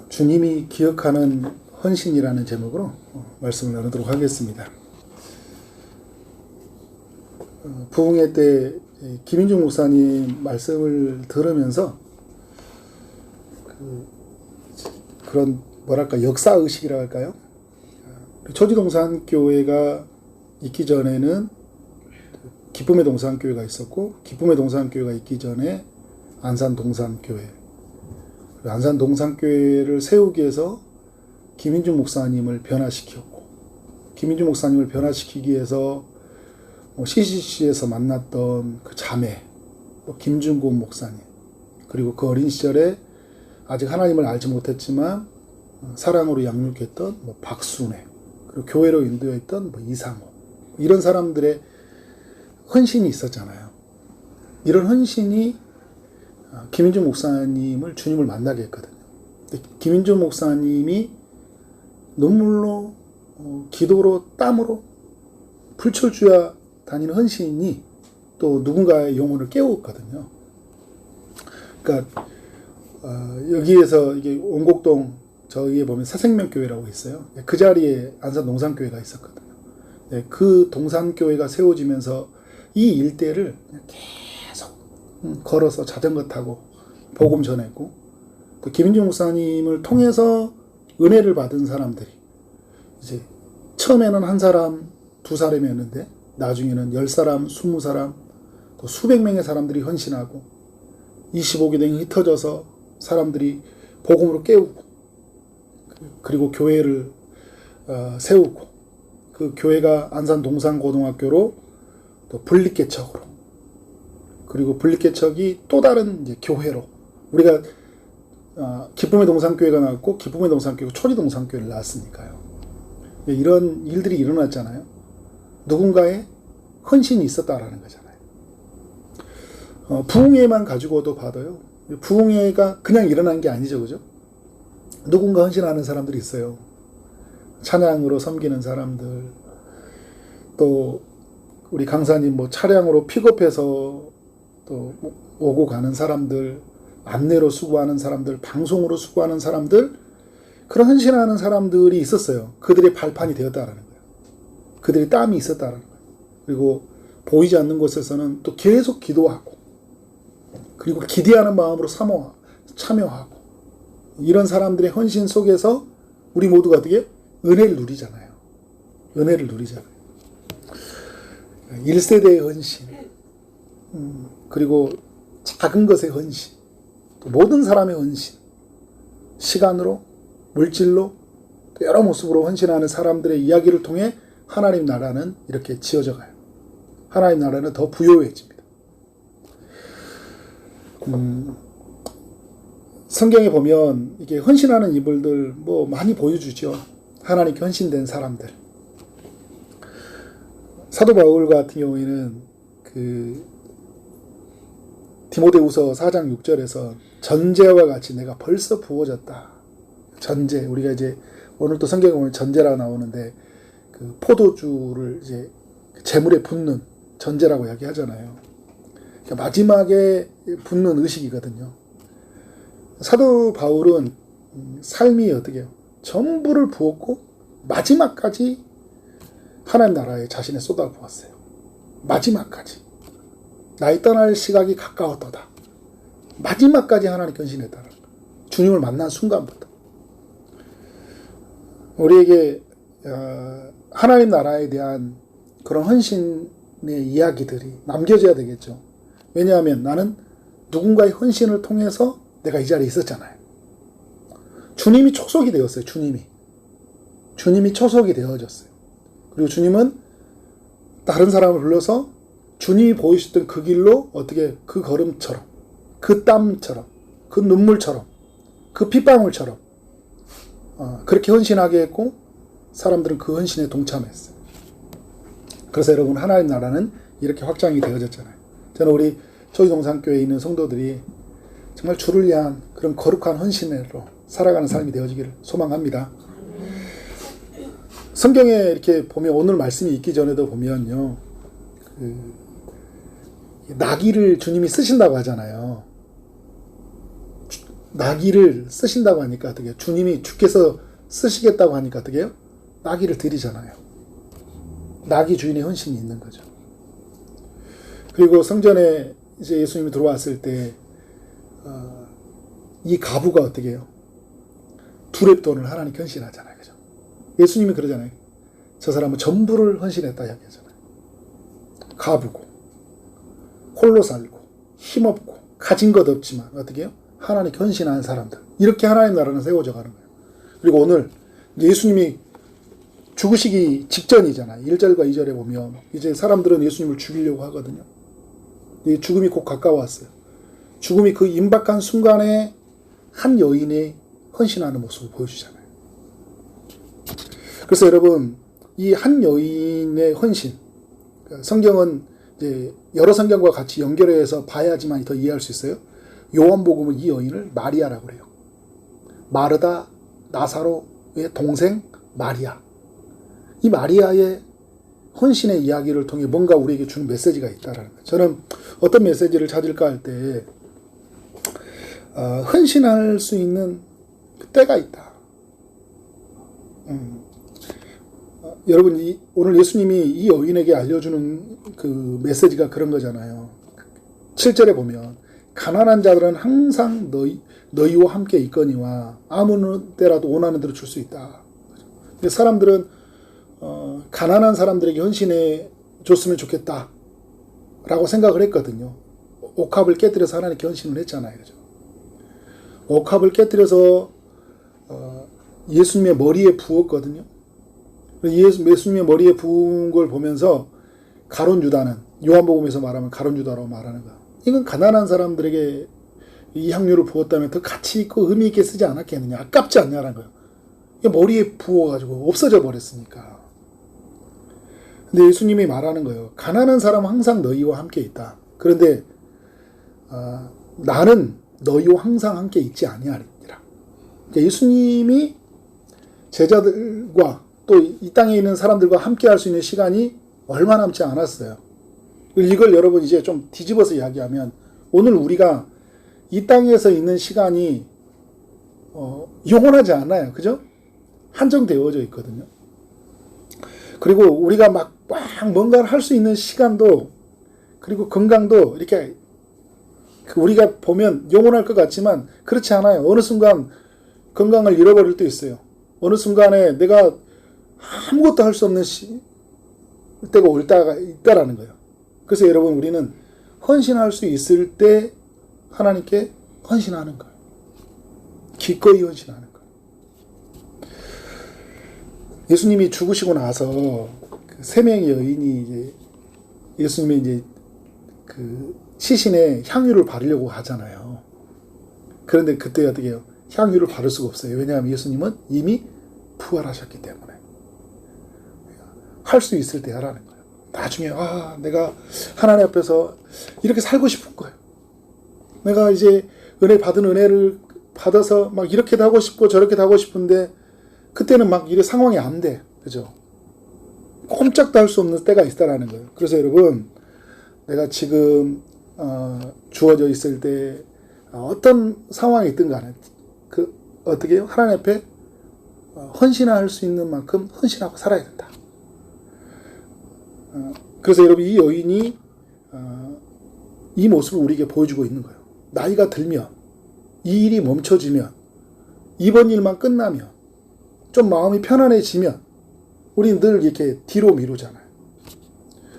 주님이 기억하는 헌신이라는 제목으로 말씀을 나누도록 하겠습니다. 부흥회 때 김인중 목사님 말씀을 들으면서 그런 뭐랄까 역사의식이라고 할까요? 초지동산교회가 있기 전에는 기쁨의 동산교회가 있었고, 기쁨의 동산교회가 있기 전에 안산동산교회, 안산동산교회를 세우기 위해서 김인중 목사님을 변화시켰고, 김인중 목사님을 변화시키기 위해서 CCC에서 만났던 그 자매, 김준곤 목사님, 그리고 그 어린 시절에 아직 하나님을 알지 못했지만 사랑으로 양육했던 박순애, 그리고 교회로 인도했던 이상호, 이런 사람들의 헌신이 있었잖아요. 이런 헌신이 김인중 목사님을 주님을 만나게 했거든요. 김인중 목사님이 눈물로, 기도로, 땀으로 불철주야 다니는 헌신이 또 누군가의 영혼을 깨웠거든요. 그러니까 여기에서 이게 원곡동 저기에 보면 새생명교회라고 있어요. 그 자리에 안산동산교회가 있었거든요. 그 동산교회가 세워지면서 이 일대를 계속 걸어서 자전거 타고 복음 전했고, 또 김인중 목사님을 통해서 은혜를 받은 사람들이 이제 처음에는 한 사람, 두 사람이었는데 나중에는 10사람, 20사람, 또 수백 명의 사람들이 헌신하고 25기둥이 흩어져서 사람들이 복음으로 깨우고, 그리고 교회를 세우고, 그 교회가 안산 동산고등학교로 또 분립개척으로, 그리고 분립개척이 또 다른 이제 교회로, 우리가 기쁨의 동산교회가 나왔고 기쁨의 동산교회가 초지동산교회를 낳았으니까요. 이런 일들이 일어났잖아요. 누군가의 헌신이 있었다라는 거잖아요. 부흥회만 가지고도 봐도요, 부흥회가 그냥 일어난 게 아니죠, 그죠? 누군가 헌신하는 사람들이 있어요. 찬양으로 섬기는 사람들, 또 우리 강사님 차량으로 픽업해서 또 오고 가는 사람들, 안내로 수고하는 사람들, 방송으로 수고하는 사람들, 그런 헌신하는 사람들이 있었어요. 그들의 발판이 되었다라는 거예요. 그들의 땀이 있었다라는 거예요. 그리고 보이지 않는 곳에서는 또 계속 기도하고, 그리고 기대하는 마음으로 참여하고, 이런 사람들의 헌신 속에서 우리 모두가 어떻게 은혜를 누리잖아요. 은혜를 누리잖아요. 1세대의 헌신, 그리고 작은 것의 헌신, 또 모든 사람의 헌신, 시간으로, 물질로, 또 여러 모습으로 헌신하는 사람들의 이야기를 통해 하나님 나라는 이렇게 지어져 가요. 하나님 나라는 더 부요해집니다. 성경에 보면 이게 헌신하는 인물들 많이 보여주죠. 하나님께 헌신된 사람들. 사도 바울 같은 경우에는 디모데후서 4장 6절에서 전제와 같이 내가 벌써 부어졌다. 전제, 우리가 이제 오늘 또 성경에 보면 전제라고 나오는데 그 포도주를 이제 재물에 붓는 전제라고 이야기하잖아요. 그러니까 마지막에 붓는 의식이거든요. 사도 바울은 삶이 어떻게 해요? 전부를 부었고 마지막까지 하나님 나라에 자신을 쏟아부었어요. 마지막까지. 나의 떠날 시각이 가까웠도다. 마지막까지 하나님께 헌신했다는 거예요. 주님을 만난 순간부터. 우리에게 하나님 나라에 대한 그런 헌신의 이야기들이 남겨져야 되겠죠. 왜냐하면 나는 누군가의 헌신을 통해서 내가 이 자리에 있었잖아요. 주님이 초석이 되었어요. 주님이 초석이 되어졌어요. 그리고 주님은 다른 사람을 불러서 주님이 보이셨던 그 길로 어떻게 그 걸음처럼, 그 땀처럼, 그 눈물처럼, 그 핏방울처럼 그렇게 헌신하게 했고, 사람들은 그 헌신에 동참했어요. 그래서 여러분, 하나님 나라는 이렇게 확장이 되어졌잖아요. 저는 우리 초지동산교회에 있는 성도들이 정말 주를 위한 그런 거룩한 헌신으로 살아가는 삶이 되어지기를 소망합니다. 성경에 이렇게 보면, 오늘 말씀이 있기 전에도 보면요, 나귀를 주님이 쓰신다고 하잖아요. 나귀를 쓰신다고 하니까 어떻게 해요? 주님이 주께서 쓰시겠다고 하니까 어떻게 해요? 나귀를 드리잖아요. 나귀 주인의 헌신이 있는 거죠. 그리고 성전에 이제 예수님이 들어왔을 때, 이 가부가 어떻게 해요? 두렙돈을 하나님께 헌신하잖아요. 그죠? 예수님이 그러잖아요. 저 사람은 전부를 헌신했다 이야기하잖아요. 가부고, 홀로 살고, 힘없고, 가진 것 없지만, 어떻게 해요? 하나님께 헌신하는 사람들. 이렇게 하나님 나라는 세워져 가는 거예요. 그리고 오늘 예수님이 죽으시기 직전이잖아요. 1절과 2절에 보면 이제 사람들은 예수님을 죽이려고 하거든요. 죽음이 곧 가까웠어요. 죽음이 그 임박한 순간에 한 여인의 헌신하는 모습을 보여주잖아요. 그래서 여러분, 이 한 여인의 헌신, 성경은 이제 여러 성경과 같이 연결해서 봐야지만 더 이해할 수 있어요. 요한복음은 이 여인을 마리아라고 그래요. 마르다, 나사로의 동생 마리아. 이 마리아의 헌신의 이야기를 통해 뭔가 우리에게 주는 메시지가 있다라는 거예요. 저는 어떤 메시지를 찾을까 할 때 헌신할 수 있는 때가 있다. 여러분, 오늘 예수님이 이 여인에게 알려주는 그 메시지가 그런 거잖아요. 7절에 보면 가난한 자들은 항상 너희와 함께 있거니와 아무 때라도 원하는 대로 줄 수 있다. 근데 사람들은 가난한 사람들에게 헌신해 줬으면 좋겠다 라고 생각을 했거든요. 옥합을 깨뜨려서 하나님께 헌신을 했잖아요. 그죠? 옥합을 깨뜨려서 예수님의 머리에 부었거든요. 예수님의 머리에 부은 걸 보면서 가룟 유다는, 요한복음에서 말하면 가룟 유다라고 말하는 거야. 이건 가난한 사람들에게 이 향유를 부었다면 더 가치 있고 의미 있게 쓰지 않았겠느냐, 아깝지 않냐라는 거예요. 머리에 부어가지고 없어져 버렸으니까. 근데 예수님이 말하는 거예요. 가난한 사람은 항상 너희와 함께 있다. 그런데 나는 너희와 항상 함께 있지 아니하리라. 그러니까 예수님이 제자들과 또 이 땅에 있는 사람들과 함께 할 수 있는 시간이 얼마 남지 않았어요. 이걸 여러분 이제 좀 뒤집어서 이야기하면, 오늘 우리가 이 땅에서 있는 시간이 영원하지 않아요. 그죠? 한정되어져 있거든요. 그리고 우리가 막 뭔가를 할 수 있는 시간도, 그리고 건강도 이렇게 우리가 보면 영원할 것 같지만 그렇지 않아요. 어느 순간 건강을 잃어버릴 때 있어요. 어느 순간에 내가 아무것도 할 수 없는 때가 올 때가 있다라는 거예요. 그래서 여러분, 우리는 헌신할 수 있을 때 하나님께 헌신하는 거예요. 기꺼이 헌신하는 거예요. 예수님이 죽으시고 나서 그 3명의 여인이 이제 예수님이 이제 그 시신에 향유를 바르려고 하잖아요. 그런데 그때 어떻게 해요? 향유를 바를 수가 없어요. 왜냐하면 예수님은 이미 부활하셨기 때문에. 할 수 있을 때 하라는 거예요. 나중에 내가 하나님 앞에서 이렇게 살고 싶은 거예요. 내가 이제 받은 은혜를 받아서 막 이렇게도 하고 싶고 저렇게도 하고 싶은데 그때는 막 이래 상황이 안 돼. 그죠? 꼼짝도 할 수 없는 때가 있다라는 거예요. 그래서 여러분, 내가 지금 주어져 있을 때 어떤 상황이 있든 간에 어떻게 해요? 하나님 앞에 헌신할 수 있는 만큼 헌신하고 살아야 된다. 그래서 여러분, 이 여인이 이 모습을 우리에게 보여주고 있는 거예요. 나이가 들면, 이 일이 멈춰지면, 이번 일만 끝나면, 좀 마음이 편안해지면 우리는 늘 이렇게 뒤로 미루잖아요.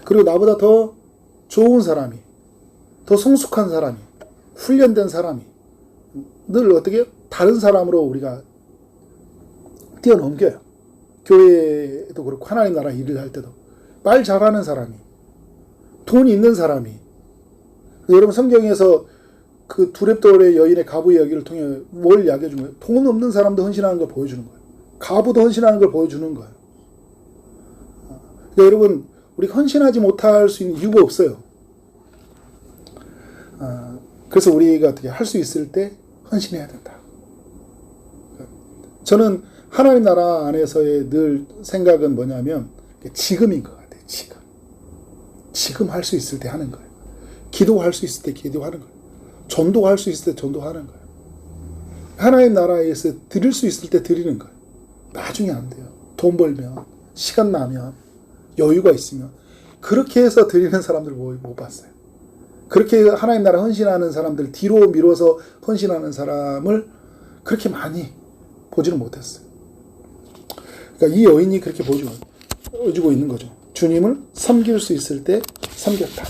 그리고 나보다 더 좋은 사람이, 더 성숙한 사람이, 훈련된 사람이 늘 어떻게 해요? 다른 사람으로 우리가 뛰어넘겨요. 교회도 그렇고 하나님 나라 일을 할 때도 말 잘하는 사람이, 돈 있는 사람이. 여러분, 성경에서 그 두렙돌의 여인의 가부 이야기를 통해 뭘 이야기해 준 거예요? 돈 없는 사람도 헌신하는 걸 보여주는 거예요. 가부도 헌신하는 걸 보여주는 거예요. 그러니까 여러분, 우리 헌신하지 못할 수 있는 이유가 없어요. 그래서 우리가 어떻게 할 수 있을 때 헌신해야 된다. 저는 하나님 나라 안에서의 늘 생각은 뭐냐면 지금인 것 같아요. 지금 할 수 있을 때 하는 거예요. 기도할 수 있을 때 기도하는 거예요. 전도할 수 있을 때 전도하는 거예요. 하나님 나라에서 드릴 수 있을 때 드리는 거예요. 나중에 안 돼요. 돈 벌면, 시간 나면, 여유가 있으면. 그렇게 해서 드리는 사람들 못 봤어요. 그렇게 하나님 나라 헌신하는 사람들, 뒤로 미뤄서 헌신하는 사람을 그렇게 많이 보지는 못했어요. 그러니까 이 여인이 그렇게 보여주고 있는 거죠. 주님을 섬길 수 있을 때 섬겼다.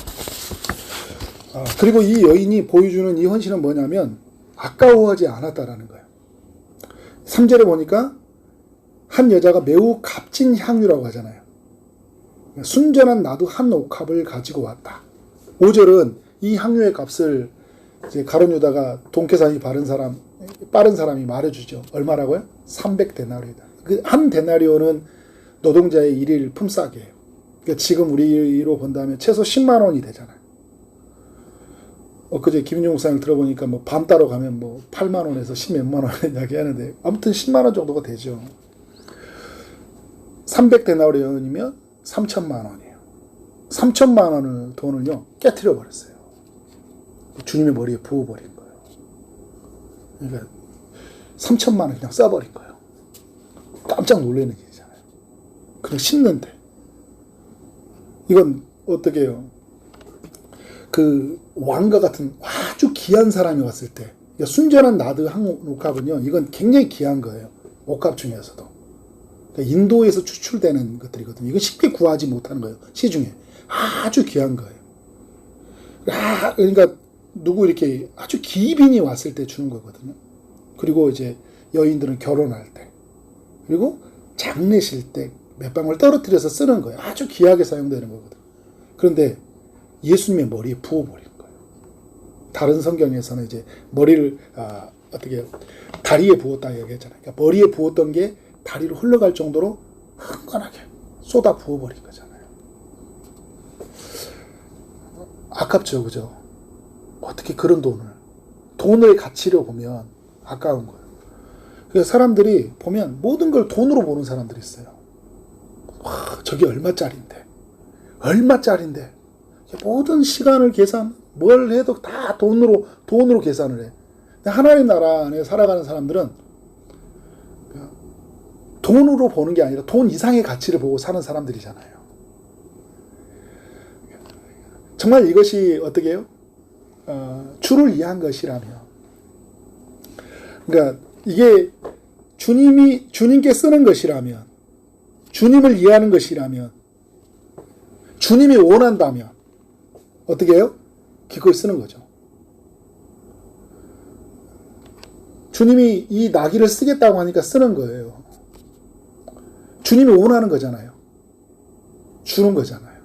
그리고 이 여인이 보여주는 이 헌신은 뭐냐면 아까워하지 않았다라는 거예요. 3절에 보니까 한 여자가 매우 값진 향유라고 하잖아요. 순전한 나도 한 옥합을 가지고 왔다. 5절은 이 향유의 값을 이제 가룟 유다가 돈계산이 빠른 사람이 말해주죠. 얼마라고요? 300데나리오다. 그 한 데나리오는 노동자의 일일 품삯이에요. 그러니까 지금 우리로 본다면 최소 10만 원이 되잖아요. 엊그제 김인종 목사님 들어보니까 뭐 밤 따러 가면 뭐 8만 원에서 10몇만 원 이야기 하는데 아무튼 10만 원 정도가 되죠. 300데나리온이면 3천만 원이에요. 3천만 원을 돈을요 깨트려 버렸어요. 주님의 머리에 부어버린 거예요. 그러니까 3천만 원 그냥 써버린 거예요. 깜짝 놀라는 일이잖아요. 그냥 씹는데 이건 어떻게 해요? 그 왕과 같은 아주 귀한 사람이 왔을 때 그러니까 순전한 나드 한 옥합은요 이건 굉장히 귀한 거예요. 옥합 중에서도 그러니까 인도에서 추출되는 것들이거든요. 이건 쉽게 구하지 못하는 거예요. 시중에 아주 귀한 거예요. 그러니까 누구 이렇게 아주 기빈이 왔을 때 주는 거거든요. 그리고 이제 여인들은 결혼할 때 그리고 장례실 때 몇 방울 떨어뜨려서 쓰는 거예요. 아주 귀하게 사용되는 거거든요. 그런데 예수님의 머리에 부어버린 거예요. 다른 성경에서는 이제 머리를 어떻게 다리에 부었다 얘기했잖아요. 그러니까 머리에 부었던 게 다리로 흘러갈 정도로 흥건하게 쏟아 부어버린 거잖아요. 아깝죠, 그죠? 어떻게 그런 돈을 가치로 보면 아까운 거예요. 그래서 사람들이 보면 모든 걸 돈으로 보는 사람들이 있어요. 와, 저게 얼마짜린데 모든 시간을 뭘 해도 다 돈으로 계산을 해. 하나님 나라 안에 살아가는 사람들은 돈으로 보는 게 아니라 돈 이상의 가치를 보고 사는 사람들이잖아요. 정말 이것이 어떻게 해요? 주를 위한 것이라면. 그러니까 이게 주님께 쓰는 것이라면, 주님을 위하는 것이라면, 주님이 원한다면, 어떻게 해요? 기꺼이 쓰는 거죠. 주님이 이 나귀를 쓰겠다고 하니까 쓰는 거예요. 주님이 원하는 거잖아요. 주는 거잖아요.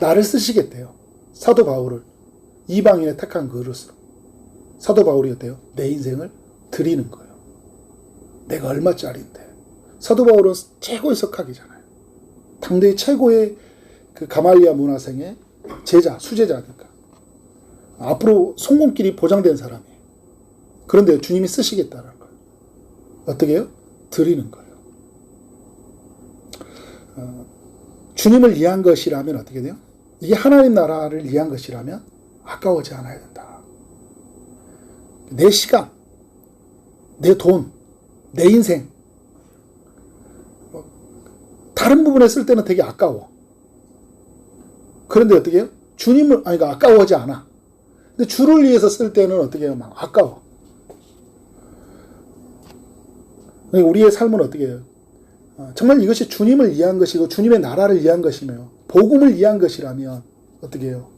나를 쓰시겠대요. 사도 바울을 이방인의 택한 그릇으로. 사도 바울이 어때요? 내 인생을 드리는 거예요. 내가 얼마짜리인데. 사도 바울은 최고의 석학이잖아요. 당대의 최고의 그 가말리아 문화생의 수제자니까. 앞으로 성공길이 보장된 사람이에요. 그런데 주님이 쓰시겠다는 거예요. 어떻게 해요? 드리는 거예요. 주님을 위한 것이라면 어떻게 돼요? 이게 하나님 나라를 위한 것이라면 아까워지 않아야 된다. 내 시간, 내 돈, 내 인생 다른 부분에 쓸 때는 되게 아까워. 그런데 어떻게 해요? 그러니까 아까워하지 않아. 근데 주를 위해서 쓸 때는 어떻게 해요? 막 아까워. 그러니까 우리의 삶은 어떻게 해요? 정말 이것이 주님을 위한 것이고 주님의 나라를 위한 것이며 복음을 위한 것이라면 어떻게 해요?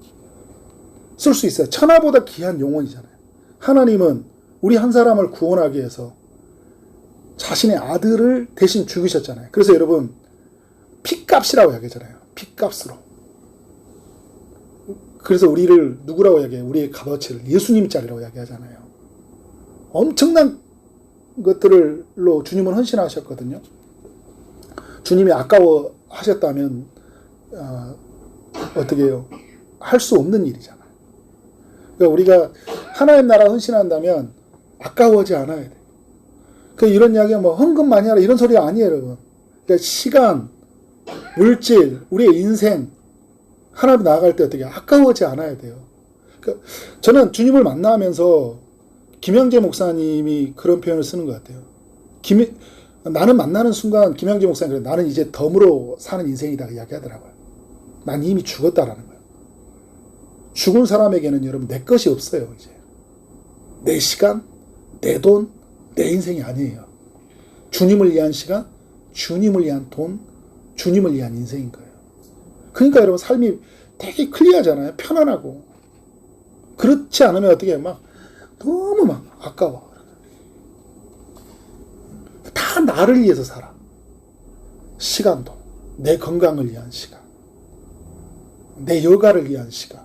쓸 수 있어요. 천하보다 귀한 영혼이잖아요. 하나님은 우리 한 사람을 구원하기 위해서 자신의 아들을 대신 죽이셨잖아요. 그래서 여러분 핏값이라고 얘기하잖아요. 핏값으로. 그래서 우리를 누구라고 얘기해요? 우리의 값어치를 예수님짜리라고 얘기하잖아요. 엄청난 것들로 주님은 헌신하셨거든요. 주님이 아까워 하셨다면 어떻게 해요? 할 수 없는 일이잖아요. 그러니까 우리가 하나님 나라 헌신한다면 아까워하지 않아야 돼. 이런 이야기가 뭐 헌금 많이 하라 이런 소리가 아니에요, 여러분. 그러니까 시간, 물질, 우리의 인생 하나님 나아갈 때 어떻게 아까워하지 않아야 돼요. 그러니까 저는 주님을 만나면서 김영재 목사님이 그런 표현을 쓰는 것 같아요. 나는 만나는 순간 김영재 목사님 그래, 나는 이제 덤으로 사는 인생이다 이야기하더라고요. 난 이미 죽었다라는 거예요. 죽은 사람에게는 여러분 내 것이 없어요. 이제 내 시간, 내 돈, 내 인생이 아니에요. 주님을 위한 시간, 주님을 위한 돈, 주님을 위한 인생인 거예요. 그러니까 여러분 삶이 되게 클리어하잖아요. 편안하고. 그렇지 않으면 어떻게 막 너무 막 아까워. 다 나를 위해서 살아. 시간도, 내 건강을 위한 시간, 내 여가를 위한 시간.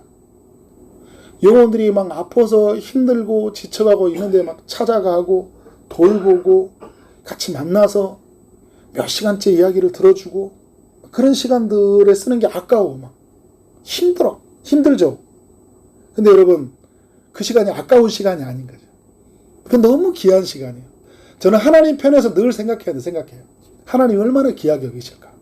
영혼들이 막 아파서 힘들고 지쳐가고 있는데 막 찾아가고 돌보고 같이 만나서 몇 시간째 이야기를 들어주고 그런 시간들에 쓰는 게 아까워. 막 힘들죠. 근데 여러분 그 시간이 아까운 시간이 아닌 거죠. 그건 너무 귀한 시간이에요. 저는 하나님 편에서 늘 생각해요. 하나님 얼마나 귀하게 여기실까.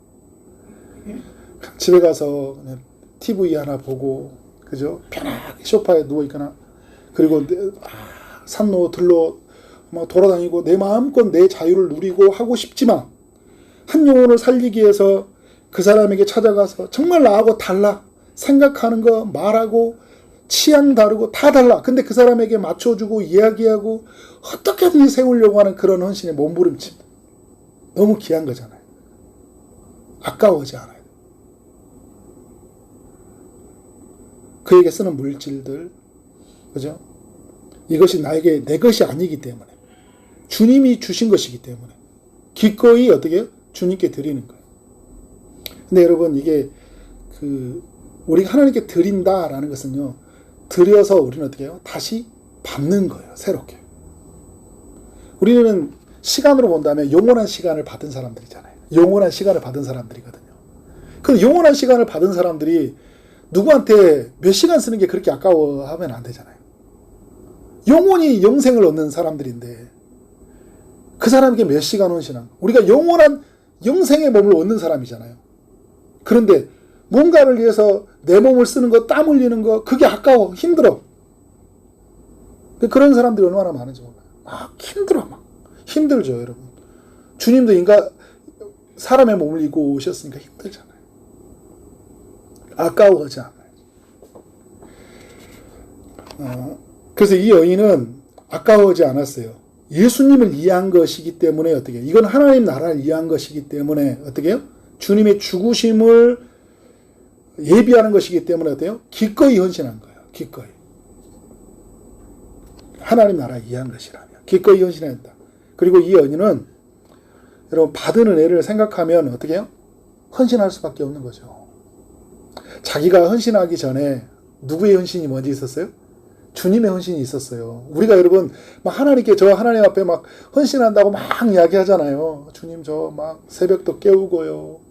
집에 가서 그냥 TV 하나 보고, 그죠? 편하게 소파에 누워있거나, 그리고 산로, 들로 막 돌아다니고, 내 마음껏 내 자유를 누리고 하고 싶지만, 한 영혼을 살리기 위해서 그 사람에게 찾아가서 정말 나하고 달라. 생각하는 거, 말하고, 취향 다르고 다 달라. 근데 그 사람에게 맞춰주고 이야기하고 어떻게든 세우려고 하는 그런 헌신의 몸부림칩. 너무 귀한 거잖아요. 아까워지 않아요. 그에게 쓰는 물질들, 그죠? 이것이 나에게 내 것이 아니기 때문에, 주님이 주신 것이기 때문에 기꺼이 어떻게 해요? 주님께 드리는 거예요. 근데 여러분 이게 우리가 하나님께 드린다라는 것은요, 드려서 우리는 어떻게 해요? 다시 받는 거예요. 새롭게. 우리는 시간으로 본다면 영원한 시간을 받은 사람들이잖아요. 영원한 시간을 받은 사람들이거든요. 그 영원한 시간을 받은 사람들이 누구한테 몇 시간 쓰는 게 그렇게 아까워하면 안 되잖아요. 영원히 영생을 얻는 사람들인데 그 사람에게 몇 시간 헌신한, 우리가 영원한 영생의 몸을 얻는 사람이잖아요. 그런데 뭔가를 위해서 내 몸을 쓰는 거, 땀 흘리는 거, 그게 아까워, 힘들어. 그런 사람들이 얼마나 많은지 몰라요. 막 힘들어, 막. 힘들죠, 여러분. 주님도 사람의 몸을 입고 오셨으니까 힘들잖아요. 아까워하지 않아요. 그래서 이 여인은 아까워하지 않았어요. 예수님을 이해한 것이기 때문에 어떻게 해요? 이건 하나님 나라를 이해한 것이기 때문에 어떻게 해요? 주님의 죽으심을 예비하는 것이기 때문에 어때요? 기꺼이 헌신한 거예요. 기꺼이. 하나님 나라 이해한 것이라면 기꺼이 헌신했다. 그리고 이 여인은 여러분 받은 은혜를 생각하면 어떻게 해요? 헌신할 수밖에 없는 거죠. 자기가 헌신하기 전에 누구의 헌신이 먼저 있었어요? 주님의 헌신이 있었어요. 우리가 여러분 막 하나님 앞에 막 헌신한다고 막 이야기하잖아요. 주님 저 막 새벽도 깨우고요.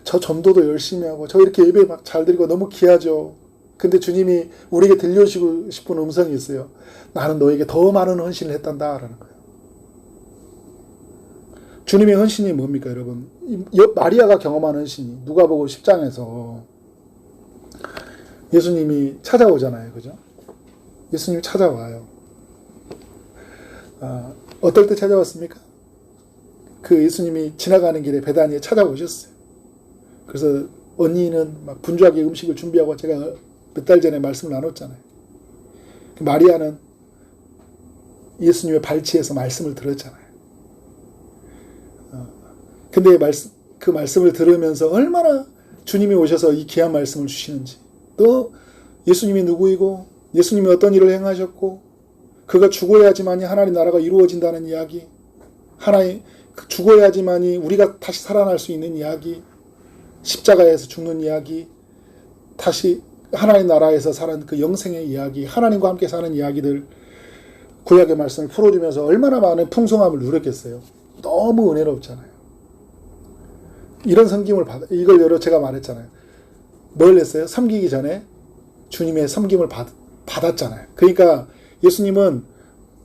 저 전도도 열심히 하고 저 이렇게 예배 막 잘 드리고 너무 귀하죠. 근데 주님이 우리에게 들려주시고 싶은 음성이 있어요. 나는 너에게 더 많은 헌신을 했단다 라는 거예요. 주님의 헌신이 뭡니까 여러분? 마리아가 경험한 헌신이 누가복음 10장에서 예수님이 찾아오잖아요. 그죠? 예수님이 찾아와요. 어떨 때 찾아왔습니까? 그 예수님이 지나가는 길에 베다니에 찾아오셨어요. 그래서 언니는 막 분주하게 음식을 준비하고 제가 몇 달 전에 말씀을 나눴잖아요. 마리아는 예수님의 발치에서 말씀을 들었잖아요. 근데 그 말씀을 들으면서 얼마나 주님이 오셔서 이 귀한 말씀을 주시는지, 또 예수님이 누구이고 예수님이 어떤 일을 행하셨고 그가 죽어야지만이 하나님 나라가 이루어진다는 이야기, 죽어야지만이 우리가 다시 살아날 수 있는 이야기, 십자가에서 죽는 이야기, 다시 하나님 나라에서 사는 그 영생의 이야기, 하나님과 함께 사는 이야기들, 구약의 말씀을 풀어주면서 얼마나 많은 풍성함을 누렸겠어요. 너무 은혜롭잖아요. 이런 섬김을 이걸 여러 제가 말했잖아요. 뭘 했어요? 섬기기 전에 주님의 섬김을 받았잖아요. 그러니까 예수님은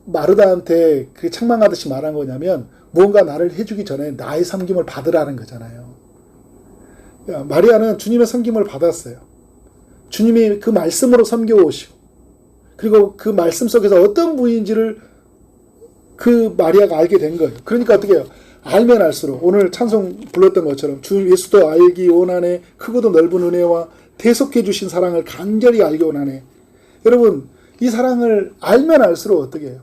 마르다한테 그 책망하듯이 말한 거냐면 뭔가 나를 해주기 전에 나의 섬김을 받으라는 거잖아요. 마리아는 주님의 섬김을 받았어요. 주님이 그 말씀으로 섬겨오시고, 그리고 그 말씀 속에서 어떤 분인지를 그 마리아가 알게 된 거예요. 그러니까 어떻게 해요? 알면 알수록 오늘 찬송 불렀던 것처럼 주 예수도 알기 원하네, 크고도 넓은 은혜와 대속해 주신 사랑을 간절히 알기 원하네. 여러분, 이 사랑을 알면 알수록 어떻게 해요?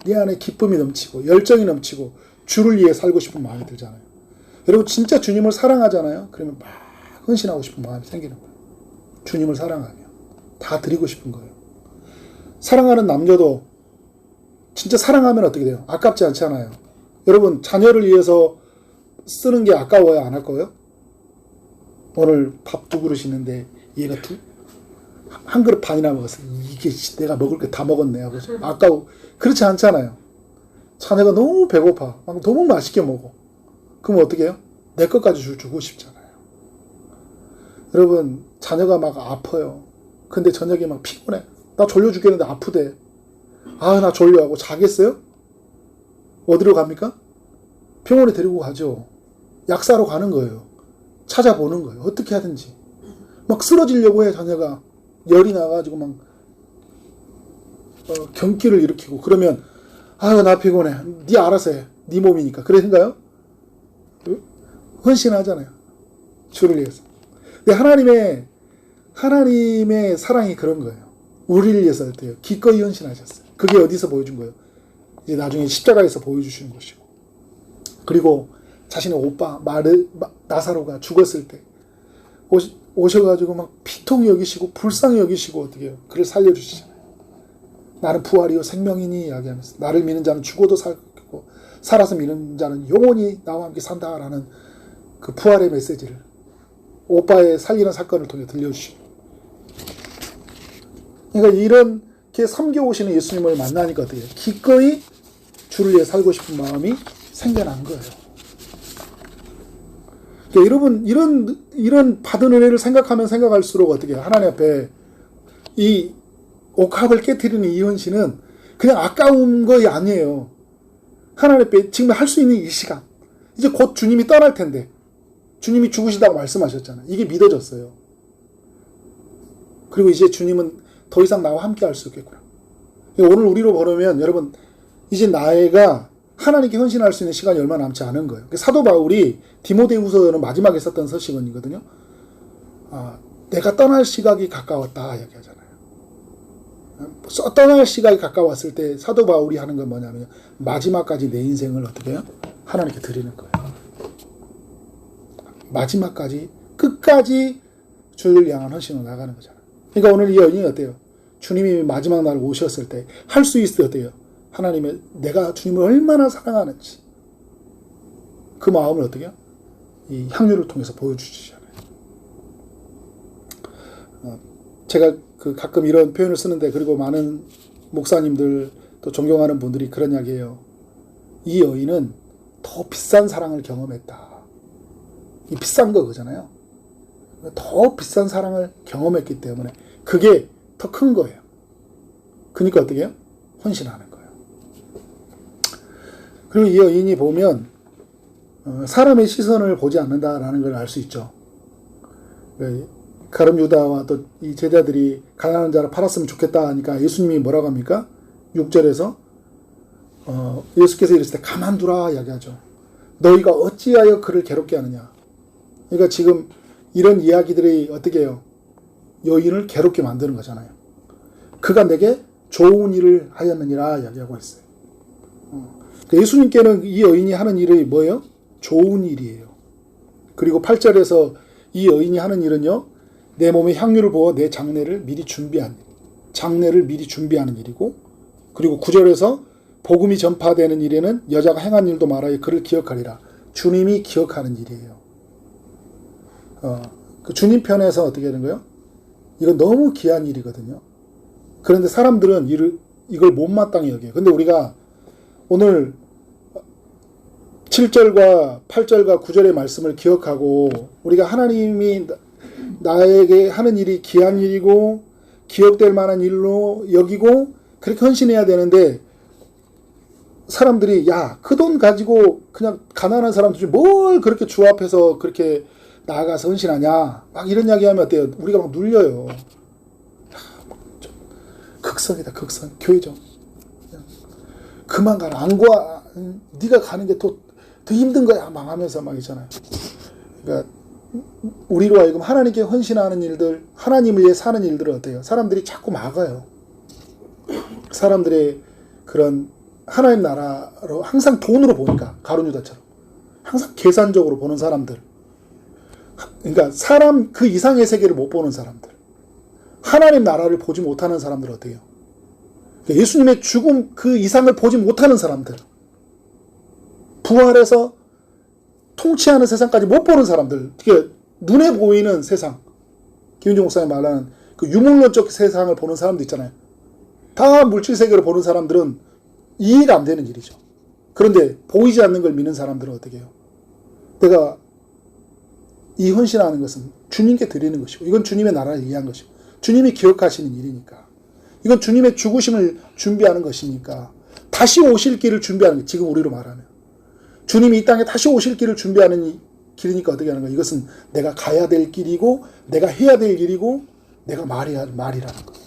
네 안에 기쁨이 넘치고 열정이 넘치고 주를 위해 살고 싶은 마음이 들잖아요. 여러분 진짜 주님을 사랑하잖아요. 그러면 막 헌신하고 싶은 마음이 생기는 거예요. 주님을 사랑하면 다 드리고 싶은 거예요. 사랑하는 남녀도 진짜 사랑하면 어떻게 돼요? 아깝지 않잖아요. 여러분 자녀를 위해서 쓰는 게 아까워요? 안 아까워요? 오늘 밥 2그릇 있는데 얘가 한 그릇 반이나 먹었어. 이게 내가 먹을 게 다 먹었네 하고 아까워. 그렇지 않잖아요. 자녀가 너무 배고파. 막 너무 맛있게 먹어. 그럼 어떻게 해요? 내 것까지 주고 싶잖아요. 여러분 자녀가 막 아파요. 근데 저녁에 막 피곤해. 나 졸려 죽겠는데 아프대. 아, 나 졸려 하고 자겠어요? 어디로 갑니까? 병원에 데리고 가죠. 약 사러 가는 거예요. 찾아보는 거예요. 어떻게 하든지. 막 쓰러지려고 해, 자녀가. 열이 나가지고 막 경기를 일으키고 그러면 아유 나 피곤해. 네 알아서 해. 네 몸이니까. 그러신가요? 헌신하잖아요. 주를 위해서. 근데 하나님의 사랑이 그런 거예요. 우리를 위해서 할 때요. 기꺼이 헌신하셨어요. 그게 어디서 보여준 거예요? 이제 나중에 십자가에서 보여주시는 것이고. 그리고 자신의 오빠 나사로가 죽었을 때 오셔가지고 막 피통이 여기시고 불쌍히 여기시고 어떻게 해요? 그를 살려주시잖아요. 나는 부활이요 생명이니 이야기하면서 나를 믿는 자는 죽어도 살고 살아서 믿는 자는 영원히 나와 함께 산다라는 그 부활의 메시지를 오빠의 살리는 사건을 통해 들려주시고. 그러니까 이렇게 섬겨오시는 예수님을 만나니까 어떻게 해요? 기꺼이 주를 위해 살고 싶은 마음이 생겨난 거예요. 그러니까 여러분 이런 받은 은혜를 생각하면 생각할수록 어떻게 해요? 하나님 앞에 이 옥합을 깨트리는 이 헌신은 그냥 아까운 것이 아니에요. 하나님 앞에 지금 할 수 있는 이 시간, 이제 곧 주님이 떠날 텐데 주님이 죽으시다고 말씀하셨잖아요. 이게 믿어졌어요. 그리고 이제 주님은 더 이상 나와 함께 할 수 없겠구나. 오늘 우리로 보면 여러분 이제 나이가 하나님께 헌신할 수 있는 시간이 얼마 남지 않은 거예요. 사도 바울이 디모데후서는 마지막에 썼던 서신이거든요. 내가 떠날 시각이 가까웠다 이야기하잖아요. 떠날 시각이 가까웠을 때 사도 바울이 하는 건 뭐냐면 마지막까지 내 인생을 어떻게 해요? 하나님께 드리는 거예요. 마지막까지 끝까지 주를 향한 헌신으로 나가는 거잖아요. 그러니까 오늘 이 여인이 어때요? 주님이 마지막 날 오셨을 때 할 수 있을 때 어때요? 하나님의 내가 주님을 얼마나 사랑하는지 그 마음을 어떻게 해요? 이 향유를 통해서 보여주시잖아요. 제가 가끔 이런 표현을 쓰는데 그리고 많은 목사님들 또 존경하는 분들이 그런 이야기해요. 이 여인은 더 비싼 사랑을 경험했다. 이 비싼 거 그잖아요. 더 비싼 사랑을 경험했기 때문에 그게 더 큰 거예요. 그러니까 어떻게 해요? 헌신하는 거예요. 그리고 이 여인이 보면 사람의 시선을 보지 않는다라는 걸 알 수 있죠. 가룟 유다와 또 이 제자들이 가난한 자를 팔았으면 좋겠다 하니까 예수님이 뭐라고 합니까? 6절에서 예수께서 이랬을 때 가만두라 이야기하죠. 너희가 어찌하여 그를 괴롭게 하느냐. 그러니까 지금 이런 이야기들이 어떻게 해요? 여인을 괴롭게 만드는 거잖아요. 그가 내게 좋은 일을 하였느니라 이야기하고 있어요. 예수님께는 이 여인이 하는 일이 뭐예요? 좋은 일이에요. 그리고 8절에서 이 여인이 하는 일은요, 내 몸에 향유를 부어 내 장례를 미리 준비하는 일이고, 그리고 9절에서 복음이 전파되는 일에는 여자가 행한 일도 말하여 그를 기억하리라. 주님이 기억하는 일이에요. 그 주님 편에서 어떻게 되는 거예요? 이건 너무 귀한 일이거든요. 그런데 사람들은 이걸 못마땅히 여겨요. 근데 우리가 오늘 7절과 8절과 9절의 말씀을 기억하고 우리가 하나님이 나에게 하는 일이 귀한 일이고 기억될 만한 일로 여기고 그렇게 헌신해야 되는데 사람들이 야, 그 돈 가지고 그냥 가난한 사람들이 뭘 그렇게 주 앞에서 그렇게 나아가서 헌신하냐 막 이런 이야기하면 어때요? 우리가 막 눌려요. 극성이다, 극성. 교회죠. 그만 가라. 안 가. 네가 가는 게 더 힘든 거야. 막 하면서 막 있잖아요. 그러니까 우리로 하여금 하나님께 헌신하는 일들, 하나님을 위해 사는 일들은 어때요? 사람들이 자꾸 막아요. 사람들의 그런 하나님 나라로 항상 돈으로 보니까, 가룟유다처럼 항상 계산적으로 보는 사람들, 그러니까 사람 그 이상의 세계를 못 보는 사람들, 하나님 나라를 보지 못하는 사람들 어때요? 그러니까 예수님의 죽음 그 이상을 보지 못하는 사람들, 부활해서 통치하는 세상까지 못 보는 사람들, 눈에 보이는 세상, 김윤중 목사님 말하는 그 유물론적 세상을 보는 사람도 있잖아요. 다 물질 세계를 보는 사람들은 이해가 안 되는 일이죠. 그런데 보이지 않는 걸 믿는 사람들은 어떻게 해요? 내가 이 헌신하는 것은 주님께 드리는 것이고, 이건 주님의 나라를 위한 것이고, 주님이 기억하시는 일이니까, 이건 주님의 죽으심을 준비하는 것이니까, 다시 오실 길을 준비하는 게, 지금 우리로 말하면 주님이 이 땅에 다시 오실 길을 준비하는 길이니까 어떻게 하는 거야? 이것은 내가 가야 될 길이고, 내가 해야 될 일이고, 내가 말이라는 거예요.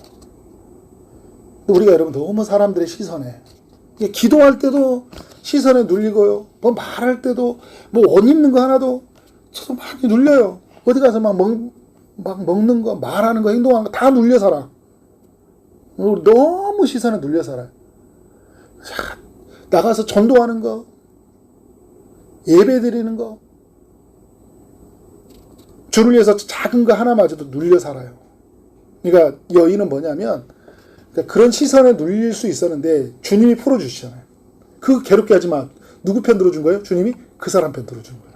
우리가 여러분 너무 사람들의 시선에, 기도할 때도 시선에 눌리고요. 뭐 말할 때도, 뭐 옷 입는 거 하나도 저도 많이 눌려요. 어디 가서 막 먹는 거, 말하는 거, 행동하는 거 다 눌려 살아. 너무 시선에 눌려 살아요. 나가서 전도하는 거, 예배 드리는 거, 주를 위해서 작은 거 하나마저도 눌려 살아요. 그러니까 여인은 뭐냐면, 그러니까 그런 시선에 눌릴 수 있었는데 주님이 풀어주시잖아요. 그 괴롭게 하지 마. 누구 편 들어준 거예요? 주님이 그 사람 편 들어준 거예요.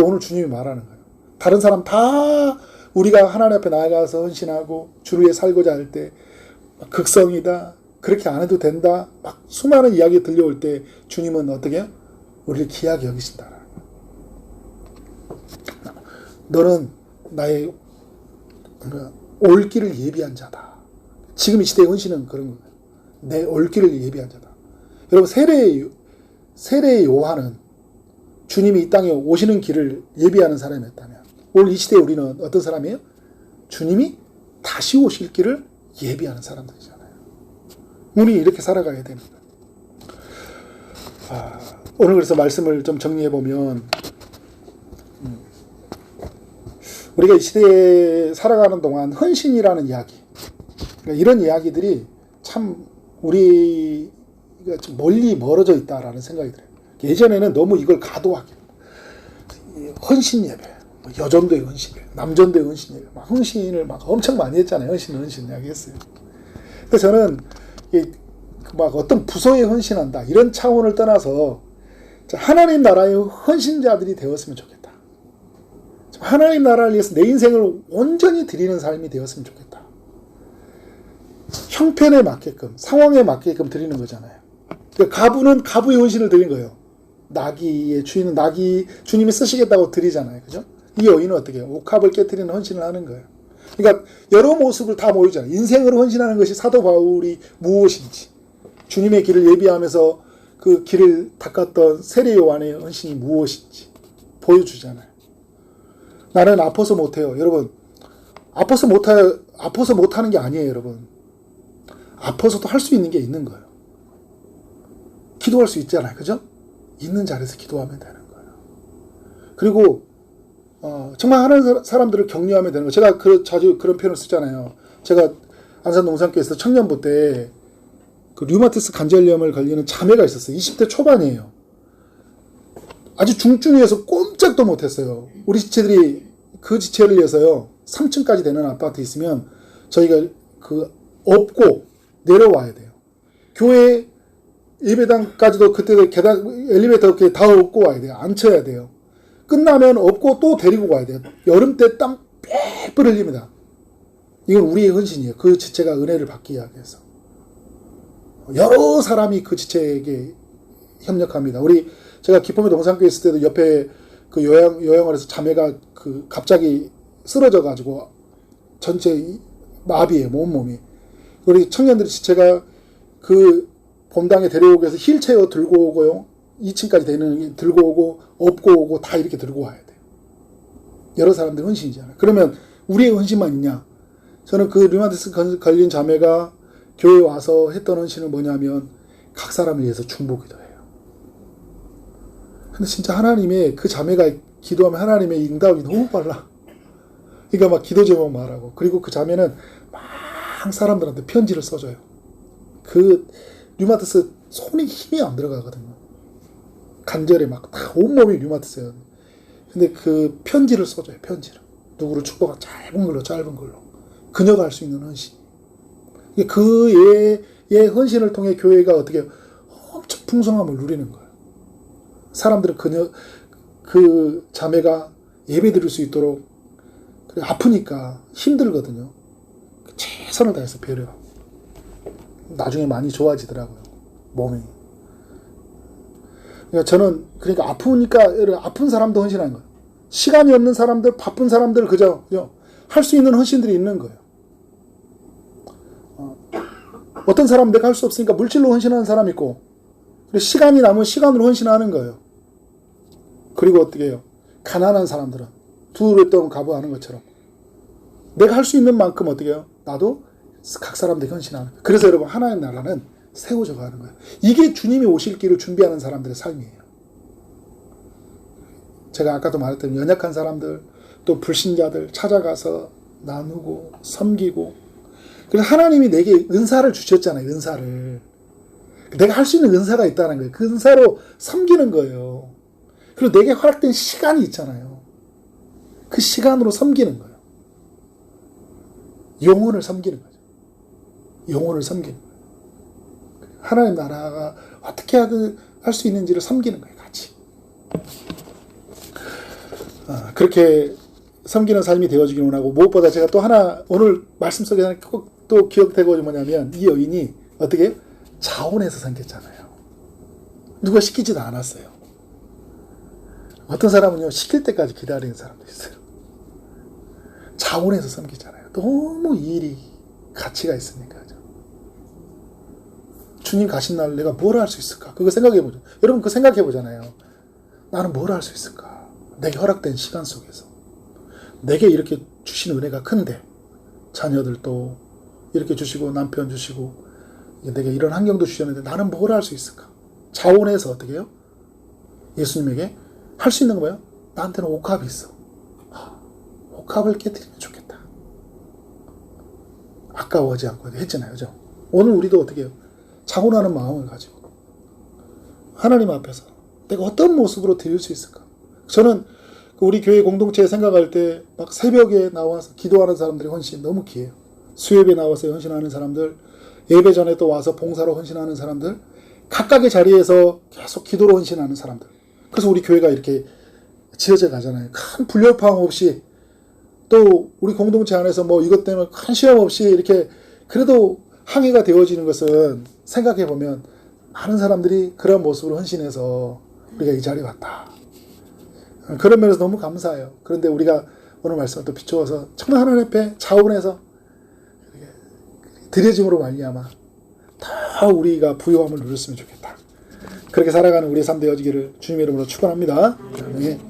오늘 주님이 말하는 거예요. 다른 사람 다 우리가 하나님 앞에 나아가서 헌신하고 주를 위해 살고자 할 때 극성이다, 그렇게 안 해도 된다, 막 수많은 이야기 들려올 때 주님은 어떻게 해요? 우리를 귀하게 여기신다. 너는 나의 올 길을 예비한 자다. 지금 이 시대의 헌신은 그런 거예요. 내 올 길을 예비한 자다. 여러분, 세례의 요한은 주님이 이 땅에 오시는 길을 예비하는 사람이었다면, 오늘 이 시대에 우리는 어떤 사람이에요? 주님이 다시 오실 길을 예비하는 사람들이잖아요. 우리 이렇게 살아가야 되는 거예요. 오늘 그래서 말씀을 좀 정리해보면, 우리가 이 시대에 살아가는 동안 헌신이라는 이야기, 그러니까 이런 이야기들이 참 우리가 좀 멀리 멀어져 있다라는 생각이 들어요. 예전에는 너무 이걸 과도하게, 헌신 예배, 여전도의 헌신 예배, 남전도의 헌신 예배, 막 헌신을 막 엄청 많이 했잖아요. 헌신 이야기 했어요. 근데 저는 막 어떤 부서에 헌신한다, 이런 차원을 떠나서 하나님 나라의 헌신자들이 되었으면 좋겠다. 하나님 나라를 위해서 내 인생을 온전히 드리는 삶이 되었으면 좋겠다. 형편에 맞게끔, 상황에 맞게끔 드리는 거잖아요. 그러니까 가부는 가부의 헌신을 드린 거예요. 나귀의 주인은 나귀 주님이 쓰시겠다고 드리잖아요. 그죠? 이 여인은 어떻게 해요? 옥합을 깨트리는 헌신을 하는 거예요. 그러니까 여러 모습을 다 모이잖아요. 인생으로 헌신하는 것이 사도 바울이 무엇인지, 주님의 길을 예비하면서 그 길을 닦았던 세례 요한의 헌신이 무엇인지 보여주잖아요. 나는 아파서 못해요. 여러분, 아파서 못하는 게 아니에요. 여러분, 아파서도 할 수 있는 게 있는 거예요. 기도할 수 있잖아요. 그죠? 있는 자리에서 기도하면 되는 거예요. 그리고 정말 하는 사람들을 격려하면 되는 거예요. 제가 자주 그런 표현을 쓰잖아요. 제가 안산 농산교에서 청년부 때 그 류마티스 관절염을 걸리는 자매가 있었어요. 20대 초반이에요. 아주 중증이어서 꼼짝도 못했어요. 우리 지체들이 그 지체를 위해서요, 3층까지 되는 아파트 있으면 저희가 업고 내려와야 돼요. 교회 예배당까지도 그때도 계단, 엘리베이터 이렇게 다 업고 와야 돼요. 앉혀야 돼요. 끝나면 업고 또 데리고 가야 돼요. 여름 때 땀 빽빽 흘립니다. 이건 우리의 헌신이에요. 그 지체가 은혜를 받기 위해서. 여러 사람이 그 지체에게 협력합니다. 제가 기쁨의 동산교회 있을 때도 옆에 그 요양을 해서 자매가 갑자기 쓰러져가지고 전체 마비예요, 몸이. 우리 청년들이 지체가 그 본당에 데려오기 위해서 힐체어 들고 오고요, 2층까지 되는 들고 오고, 업고 오고, 다 이렇게 들고 와야 돼요. 여러 사람들 헌신이잖아요. 그러면 우리의 헌신만 있냐? 저는 그 류마티스 걸린 자매가 교회에 와서 했던 헌신은 뭐냐면, 각 사람을 위해서 중보기도 해요. 근데 진짜 하나님의 그 자매가 기도하면 하나님의 응답이 너무 빨라. 그러니까 막 기도 제목 말하고, 그리고 그 자매는 막 사람들한테 편지를 써줘요. 그 류마티스 손이 힘이 안 들어가거든요. 관절에 막 다 온몸이 류마티스예요. 근데 그 편지를 써줘요. 편지를. 누구를 축복한 짧은 걸로. 그녀가 할 수 있는 헌신. 그의 헌신을 통해 교회가 어떻게 엄청 풍성함을 누리는 거예요. 사람들은 그 자매가 예배 드릴 수 있도록, 아프니까 힘들거든요. 최선을 다해서 배려. 나중에 많이 좋아지더라고요. 몸이. 그러니까 저는 아프니까 아픈 사람도 헌신하는 거예요. 시간이 없는 사람들, 바쁜 사람들 그저 할 수 있는 헌신들이 있는 거예요. 어떤 사람은 내가 할 수 없으니까 물질로 헌신하는 사람이 있고, 시간이 남은 시간으로 헌신하는 거예요. 그리고 어떻게 해요? 가난한 사람들은 두루 떠온 가부하는 것처럼 내가 할 수 있는 만큼 어떻게 해요? 나도 각 사람들이 헌신하는 거예요. 그래서 여러분, 하나의 나라는 세워져 가는 거예요. 이게 주님이 오실 길을 준비하는 사람들의 삶이에요. 제가 아까도 말했던 연약한 사람들, 또 불신자들 찾아가서 나누고 섬기고, 그래서 하나님이 내게 은사를 주셨잖아요. 은사를. 내가 할 수 있는 은사가 있다는 거예요. 그 은사로 섬기는 거예요. 그리고 내게 허락된 시간이 있잖아요. 그 시간으로 섬기는 거예요. 영혼을 섬기는 거죠. 영혼을 섬기는 거예요. 하나님 나라가 어떻게 할 수 있는지를 섬기는 거예요. 같이. 그렇게 섬기는 삶이 되어지길 원하고, 무엇보다 제가 또 하나 오늘 말씀 속에 꼭 또 기억되고 뭐냐면, 이 여인이 어떻게 자원해서 섬겼잖아요. 누가 시키지도 않았어요. 어떤 사람은요, 시킬 때까지 기다리는 사람도 있어요. 자원해서 섬기잖아요. 너무 이 일이 가치가 있으니까. 주님 가신 날 내가 뭘 할 수 있을까? 그거 생각해보죠. 여러분, 그거 생각해보잖아요. 나는 뭘 할 수 있을까? 내게 허락된 시간 속에서. 내게 이렇게 주신 은혜가 큰데, 자녀들도 이렇게 주시고, 남편 주시고, 내게 이런 환경도 주셨는데, 나는 뭘 할 수 있을까? 자원해서 어떻게 해요? 예수님에게 할 수 있는 거 뭐예요? 나한테는 옥합이 있어. 옥합을 깨뜨리면 좋겠다. 아까워하지 않고 했잖아요. 그죠? 오늘 우리도 어떻게 해요? 자원하는 마음을 가지고 하나님 앞에서 내가 어떤 모습으로 드릴 수 있을까? 저는 우리 교회 공동체에 생각할 때 막 새벽에 나와서 기도하는 사람들의 헌신 너무 귀해요. 수요일에 나와서 헌신하는 사람들, 예배 전에 또 와서 봉사로 헌신하는 사람들, 각각의 자리에서 계속 기도로 헌신하는 사람들. 그래서 우리 교회가 이렇게 지어져 가잖아요. 큰 불협화음 없이, 또 우리 공동체 안에서 뭐 이것 때문에 큰 시험 없이 이렇게 그래도 항해가 되어지는 것은, 생각해보면 많은 사람들이 그런 모습으로 헌신해서 우리가 이 자리에 왔다. 그런 면에서 너무 감사해요. 그런데 우리가 오늘 말씀을 또 비추어서 정말 하나님 앞에 자원해서 드려짐으로 말미암아 다 우리가 부요함을 누렸으면 좋겠다. 그렇게 살아가는 우리의 삶 되어지기를 주님의 이름으로 축원합니다. 아멘.